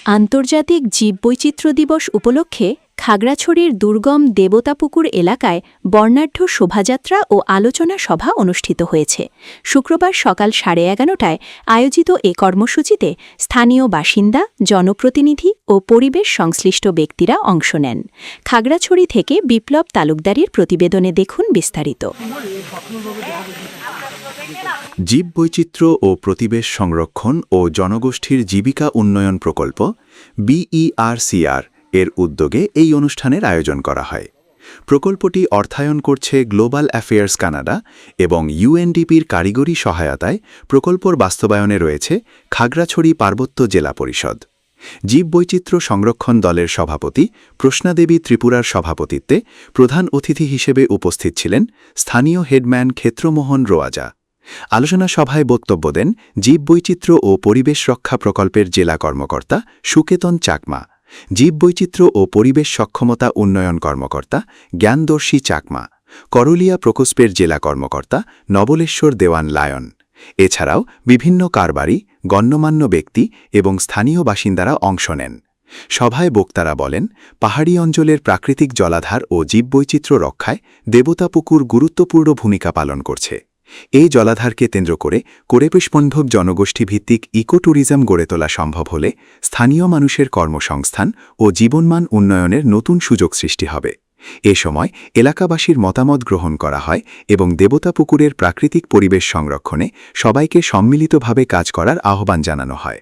আন্তর্জাতিক জীববৈচিত্র্য দিবস উপলক্ষে খাগড়াছড়ির দুর্গম দেবতাপুকুর এলাকায় বর্ণাঢ্য শোভাযাত্রা ও আলোচনা সভা অনুষ্ঠিত হয়েছে। শুক্রবার সকাল 11:30টায় আয়োজিত এ কর্মসূচিতে স্থানীয় বাসিন্দা, জনপ্রতিনিধি ও পরিবেশ সংশ্লিষ্ট ব্যক্তিরা অংশ নেন। খাগড়াছড়ি থেকে বিপ্লব তালুকদারের প্রতিবেদনে দেখুন বিস্তারিত। জীববৈচিত্র্য ও প্রতিবেশ সংরক্ষণ ও জনগোষ্ঠীর জীবিকা উন্নয়ন প্রকল্প BERCR এর উদ্যোগে এই অনুষ্ঠানের আয়োজন করা হয়। প্রকল্পটি অর্থায়ন করছে গ্লোবাল অ্যাফেয়ার্স কানাডা এবং UNDPর কারিগরি সহায়তায় প্রকল্পর বাস্তবায়নে রয়েছে খাগড়াছড়ি পার্বত্য জেলা পরিষদ। জীববৈচিত্র্য সংরক্ষণ দলের সভাপতি প্রশ্নাদেবী ত্রিপুরার সভাপতিত্বে প্রধান অতিথি হিসেবে উপস্থিত ছিলেন স্থানীয় হেডম্যান ক্ষেত্রমোহন রোয়াজা। আলোচনা সভায় বক্তব্য দেন জীববৈচিত্র্য ও পরিবেশ রক্ষা প্রকল্পের জেলা কর্মকর্তা সুকেতন চাকমা, জীববৈচিত্র্য ও পরিবেশ সক্ষমতা উন্নয়ন কর্মকর্তা জ্ঞানদর্শী চাকমা, করলিয়া প্রকল্পের জেলা কর্মকর্তা নবলেশ্বর দেওয়ান লায়ন। এছাড়াও বিভিন্ন কারবারি, গণ্যমান্য ব্যক্তি এবং স্থানীয় বাসিন্দারা অংশ নেন। সভায় বক্তারা বলেন, পাহাড়ি অঞ্চলের প্রাকৃতিক জলাধার ও জীববৈচিত্র্য রক্ষায় দেবতাপুকুর গুরুত্বপূর্ণ ভূমিকা পালন করছে। এই জলাধারকে কেন্দ্র করে পরিবেশবান্ধব জনগোষ্ঠীভিত্তিক ইকো ট্যুরিজম গড়ে তোলা সম্ভব হলে স্থানীয় মানুষের কর্মসংস্থান ও জীবনমান উন্নয়নের নতুন সুযোগ সৃষ্টি হবে। এ সময় এলাকাবাসীর মতামত গ্রহণ করা হয় এবং দেবতাপুকুরের প্রাকৃতিক পরিবেশ সংরক্ষণে সবাইকে সম্মিলিতভাবে কাজ করার আহ্বান জানানো হয়।